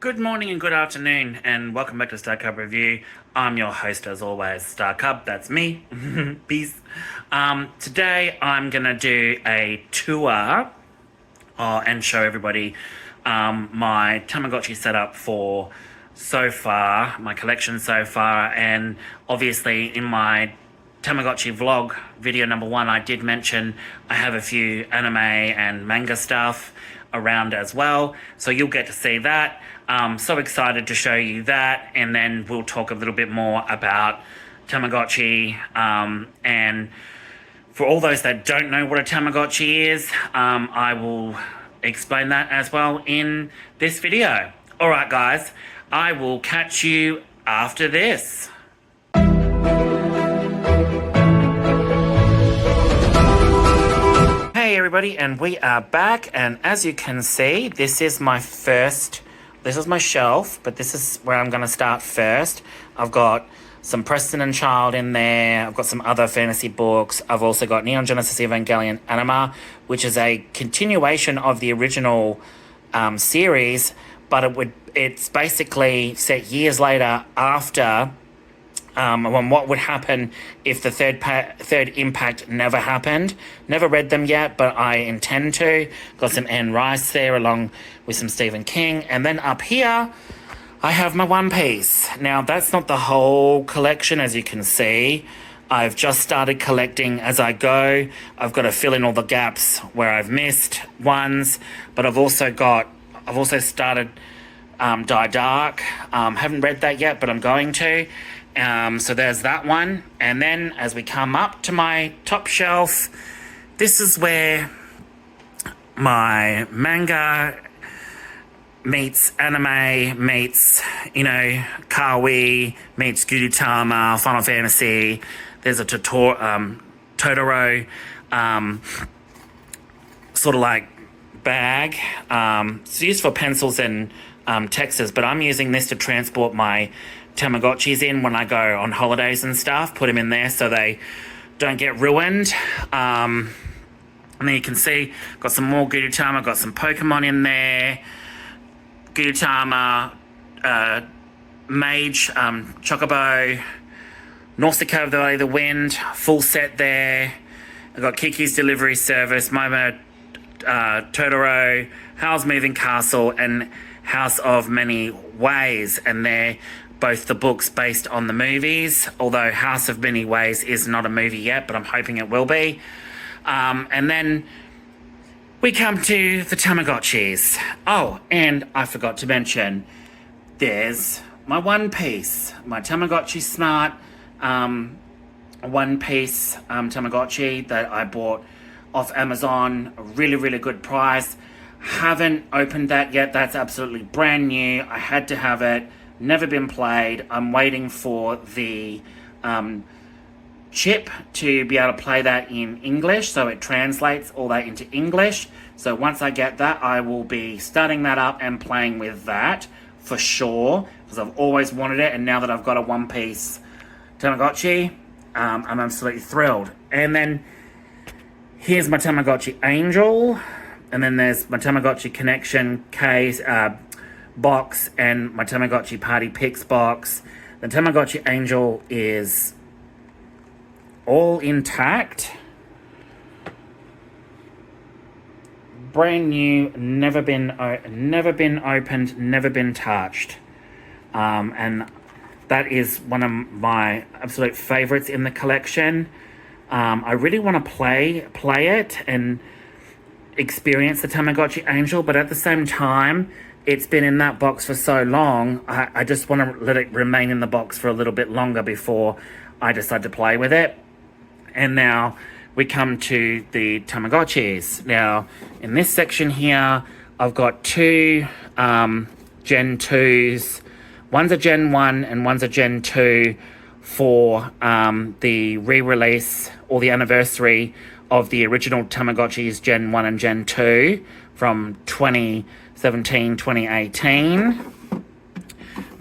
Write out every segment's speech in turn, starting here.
Good morning and good afternoon, and welcome back to Star Cub Review. I'm your host, as always, Star Cub. That's me. Peace. Today, I'm gonna do a tour and show everybody my Tamagotchi setup for so far, my collection so far, and obviously in my Tamagotchi vlog video number 1, I did mention I have a few anime and manga stuff around as well, so you'll get to see that. So excited to show you that, and then we'll talk a little bit more about Tamagotchi, and for all those that don't know what a Tamagotchi is, I will explain that as well in this video. Alright guys, I will catch you after this. Hey everybody, and we are back, and as you can see, this is my shelf, but this is where I'm going to start first. I've got some Preston and Child in there. I've got some other fantasy books. I've also got Neon Genesis Evangelion Anima, which is a continuation of the original series, but it's basically set years later after on what would happen if the third impact never happened. Never read them yet, but I intend to. Got some Anne Rice there along with some Stephen King. And then up here, I have my One Piece. Now, that's not the whole collection, as you can see. I've just started collecting as I go. I've got to fill in all the gaps where I've missed ones, but I've also started Die Dark. Haven't read that yet, but I'm going to. So there's that one. And then as we come up to my top shelf, this is where my manga meets anime, meets, Kawaii, meets Gudetama, Final Fantasy. There's a Totoro, sort of like bag. It's used for pencils and texts, but I'm using this to transport my Tamagotchis in when I go on holidays and stuff. Put them in there so they don't get ruined. And then you can see, got some more Gudetama, got some Pokemon in there. Gudetama, Mage, Chocobo, Nausicaa of the Valley of the Wind, full set there. I've got Kiki's Delivery Service, Momo, Totoro, Howl's Moving Castle, and House of Many Ways, and they're both the books based on the movies, although House of Many Ways is not a movie yet, but I'm hoping it will be. And then we come to the Tamagotchis. Oh, and I forgot to mention, there's my One Piece, my Tamagotchi Smart One Piece Tamagotchi that I bought off Amazon. A really, really good price. Haven't opened that yet. That's absolutely brand new. I had to have it. Never been played. I'm waiting for the chip to be able to play that in English, so it translates all that into English. So once I get that, I will be starting that up and playing with that for sure, because I've always wanted it, and now that I've got a One Piece Tamagotchi, I'm absolutely thrilled. And then here's my Tamagotchi Angel, and then there's my Tamagotchi Connection case, box, and my Tamagotchi Party Picks box. The Tamagotchi Angel is all intact, brand new, never been opened, never been touched, and that is one of my absolute favorites in the collection. I really want to play it and experience the Tamagotchi Angel, but at the same time, it's been in that box for so long, I just want to let it remain in the box for a little bit longer before I decide to play with it. And now we come to the Tamagotchis. Now, in this section here, I've got two Gen 2s. One's a Gen 1 and one's a Gen 2 for the re-release or the anniversary of the original Tamagotchis Gen 1 and Gen 2 from 2017, 2018.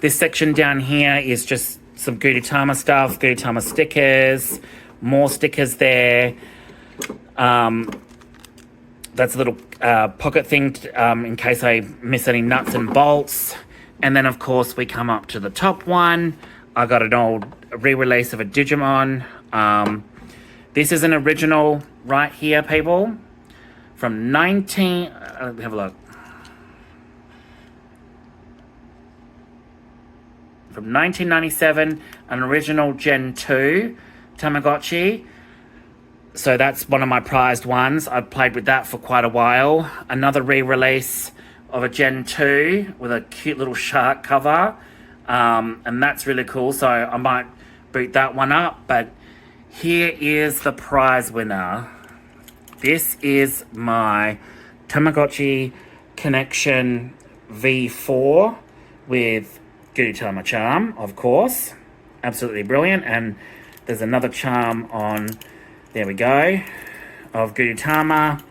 This section down here is just some Gudetama stuff, Gudetama stickers, more stickers there. That's a little pocket thing in case I miss any nuts and bolts. And then, of course, we come up to the top one. I got an old re-release of a Digimon. This is an original right here, people. From 19... have a look. From 1997, an original Gen 2 Tamagotchi. So that's one of my prized ones. I've played with that for quite a while. Another re-release of a Gen 2 with a cute little shark cover. And that's really cool. So I might boot that one up. But here is the prize winner. This is my Tamagotchi Connection V4 with Gudetama charm, of course. Absolutely brilliant. And there's another charm on, there we go, of Gudetama.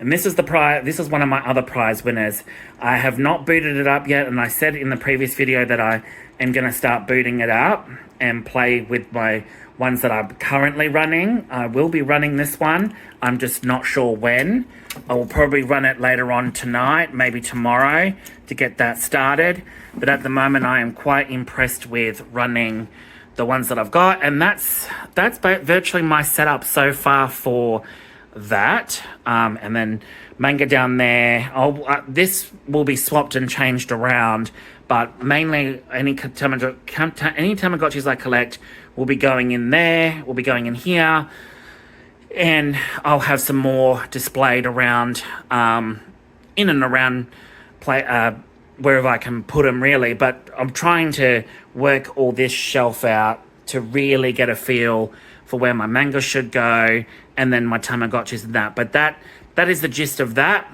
And this is the prize. This is one of my other prize winners. I have not booted it up yet, and I said in the previous video that I am going to start booting it up and play with my ones that I'm currently running. I will be running this one. I'm just not sure when. I will probably run it later on tonight, maybe tomorrow, to get that started. But at the moment, I am quite impressed with running the ones that I've got, and that's virtually my setup so far for that. And then manga down there. This will be swapped and changed around, but mainly any Tamagotchis I collect will be going in there, will be going in here, and I'll have some more displayed around, in and around wherever I can put them, really. But I'm trying to work all this shelf out to really get a feel for where my manga should go, and then my Tamagotchis and that. But that is the gist of that.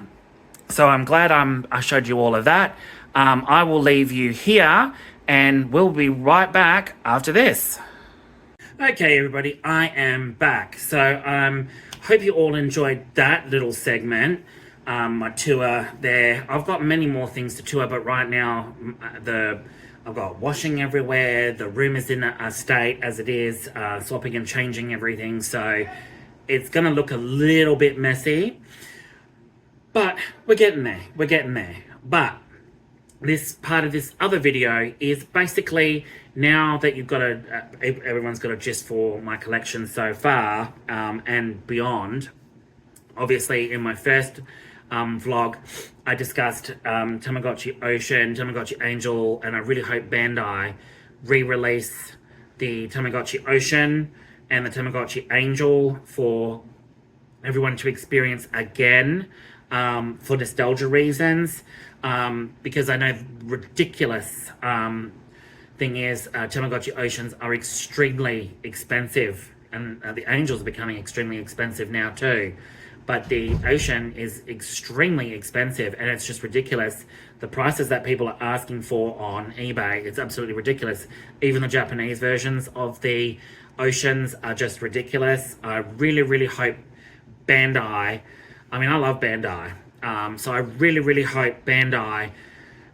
So I'm glad I showed you all of that. I will leave you here, and we'll be right back after this. Okay, everybody, I am back. So hope you all enjoyed that little segment. My tour there. I've got many more things to tour, but right now I've got washing everywhere. The room is in a state as it is, swapping and changing everything. So it's going to look a little bit messy, but we're getting there. We're getting there. But this part of this other video is basically, now that you've got everyone's got a gist for my collection so far, and beyond. Obviously, in my first vlog, I discussed Tamagotchi Ocean, Tamagotchi Angel, and I really hope Bandai re-release the Tamagotchi Ocean and the Tamagotchi Angel for everyone to experience again, for nostalgia reasons, because I know ridiculous thing is Tamagotchi Oceans are extremely expensive, and the Angels are becoming extremely expensive now too. But the Ocean is extremely expensive, and it's just ridiculous. The prices that people are asking for on eBay, it's absolutely ridiculous. Even the Japanese versions of the Oceans are just ridiculous. I really, really hope Bandai, I mean, I love Bandai. So I really, really hope Bandai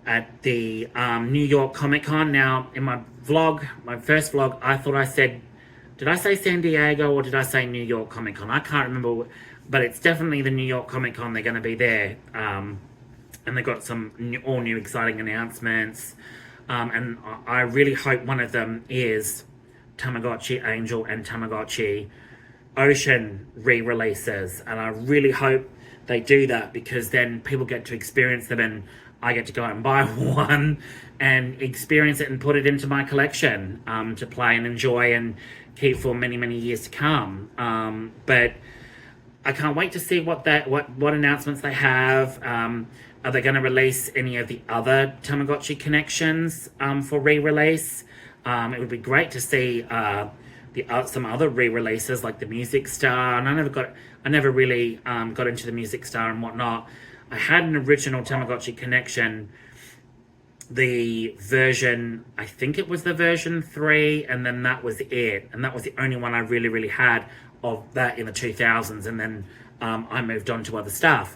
at the New York Comic Con. Now, in my vlog, my first vlog, I thought I said, did I say San Diego or did I say New York Comic Con? I can't remember, but it's definitely the New York Comic Con. They're going to be there. And they've got some all new exciting announcements. And I really hope one of them is Tamagotchi Angel and Tamagotchi Ocean re-releases. And I really hope they do that, because then people get to experience them, and I get to go and buy one and experience it and put it into my collection, to play and enjoy and keep for many, many years to come. But I can't wait to see what announcements they have. Are they going to release any of the other Tamagotchi connections for re-release? It would be great to see some other re-releases, like the Music Star. And I never really got into the Music Star and whatnot. I had an original Tamagotchi connection, the version, I think it was the version 3, and then that was it. And that was the only one I really, really had of that in the 2000s. And then I moved on to other stuff.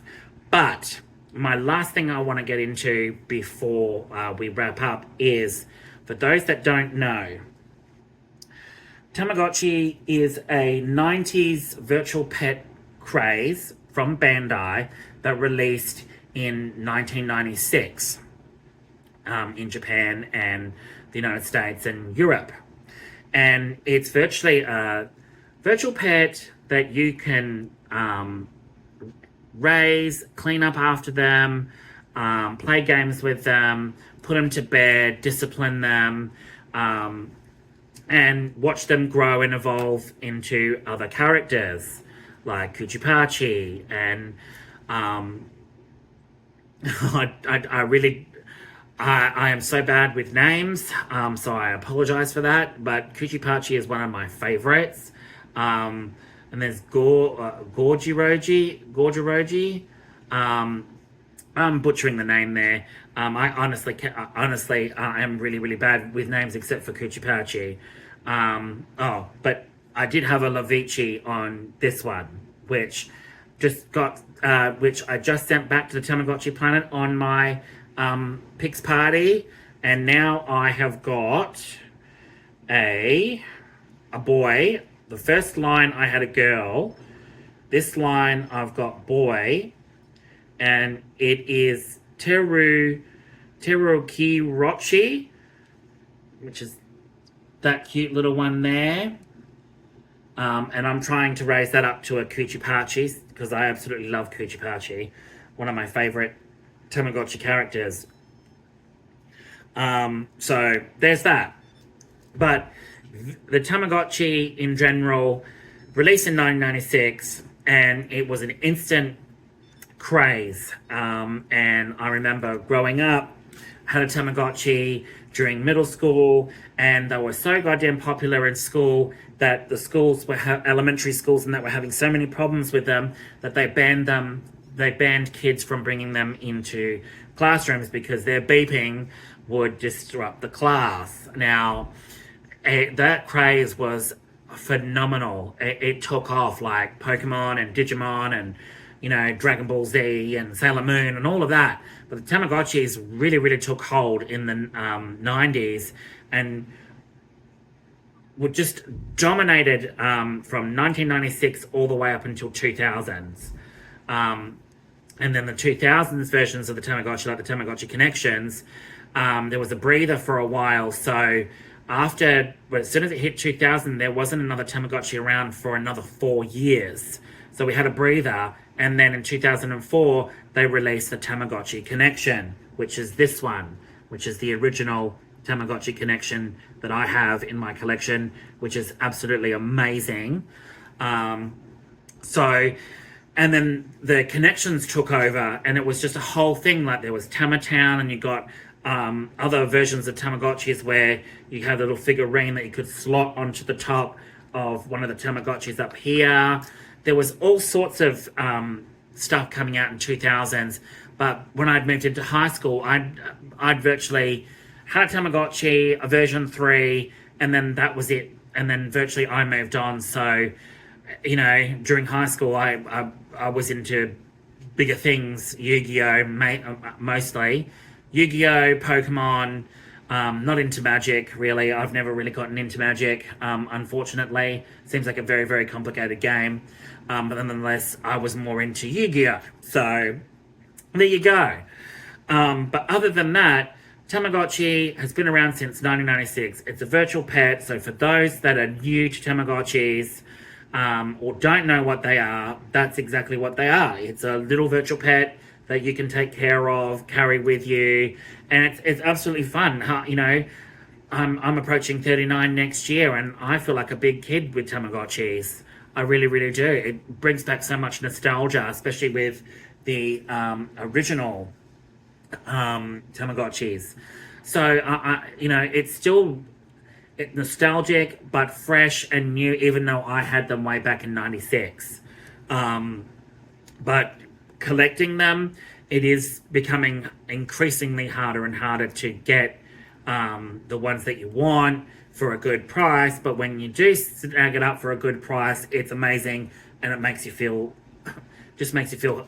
But my last thing I want to get into before we wrap up is, for those that don't know, Tamagotchi is a 90s virtual pet craze from Bandai that released in 1996. in Japan and the United States and Europe. And it's virtually a virtual pet that you can raise, clean up after them, play games with them, put them to bed, discipline them, and watch them grow and evolve into other characters like Kuchipachi. And I am so bad with names, so I apologize for that, but Kuchipachi is one of my favorites. And there's Gorjiroji. I'm butchering the name there. I honestly am really bad with names except for Kuchipachi. But I did have a Lavici on this one, which I just sent back to the Tamagotchi planet on my Pix party, and now I have got a boy. The first line I had a girl. This line I've got boy, and it is Terukirochi, which is that cute little one there. And I'm trying to raise that up to a Kuchipachi because I absolutely love Kuchipachi, one of my favorite Tamagotchi characters. So there's that. But the Tamagotchi in general released in 1996, and it was an instant craze. And I remember growing up, had a Tamagotchi during middle school, and they were so goddamn popular in school that the schools were elementary schools, and that were having so many problems with them that they banned kids from bringing them into classrooms because their beeping would disrupt the class. Now, that craze was phenomenal. It took off like Pokemon and Digimon and, Dragon Ball Z and Sailor Moon and all of that. But the Tamagotchis really took hold in the 90s and were just dominated from 1996 all the way up until 2000s. And then the 2000s versions of the Tamagotchi, like the Tamagotchi Connections, there was a breather for a while. So as soon as it hit 2000, there wasn't another Tamagotchi around for another 4 years. So we had a breather, and then in 2004, they released the Tamagotchi Connection, which is this one, which is the original Tamagotchi Connection that I have in my collection, which is absolutely amazing. And then the Connections took over, and it was just a whole thing. Like there was Tamatown, and you got other versions of Tamagotchis where you had a little figurine that you could slot onto the top of one of the Tamagotchis up here. There was all sorts of stuff coming out in 2000s, but when I'd moved into high school, I'd virtually had a Tamagotchi, a version 3, and then that was it. And then virtually I moved on. So, during high school, I was into bigger things, Yu-Gi-Oh! Mostly. Yu-Gi-Oh!, Pokemon, not into Magic, really. I've never really gotten into Magic, unfortunately. Seems like a very complicated game. But nonetheless, I was more into Yu-Gi-Oh! So, there you go. But other than that, Tamagotchi has been around since 1996. It's a virtual pet, so for those that are new to Tamagotchis, or don't know what they are, that's exactly what they are. It's a little virtual pet that you can take care of, carry with you, and it's absolutely fun. I'm approaching 39 next year, and I feel like a big kid with Tamagotchis. I really do. It brings back so much nostalgia, especially with the original Tamagotchis. So it's still nostalgic but fresh and new, even though I had them way back in 96. But collecting them, it is becoming increasingly harder and harder to get the ones that you want for a good price. But when you do snag it up for a good price, it's amazing, and it makes you feel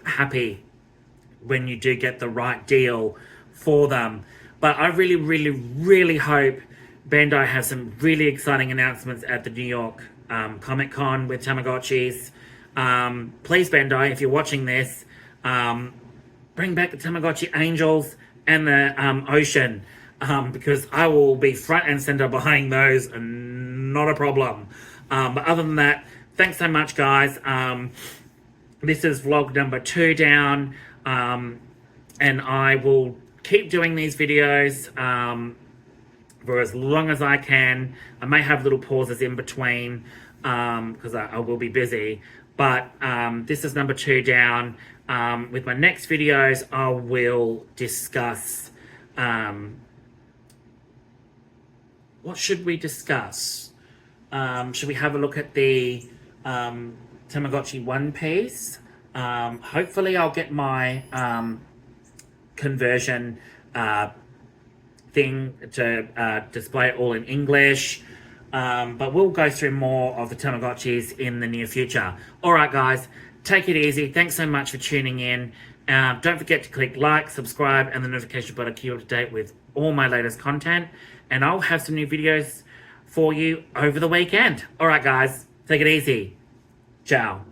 happy when you do get the right deal for them. But I really hope Bandai has some really exciting announcements at the New York Comic Con with Tamagotchis. Please, Bandai, if you're watching this, bring back the Tamagotchi Angels, and the ocean, because I will be front and center behind those, and not a problem. But other than that, thanks so much, guys. This is vlog number 2 down, and I will keep doing these videos for as long as I can. I may have little pauses in between because I will be busy. But this is number 2 down. With my next videos, I will discuss what should we discuss? Should we have a look at the Tamagotchi One Piece? Hopefully I'll get my conversion thing to display it all in English. But we'll go through more of the Tamagotchis in the near future. Alright guys, take it easy. Thanks so much for tuning in. Don't forget to click like, subscribe, and the notification button to keep up to date with all my latest content. And I'll have some new videos for you over the weekend. Alright guys, take it easy. Ciao.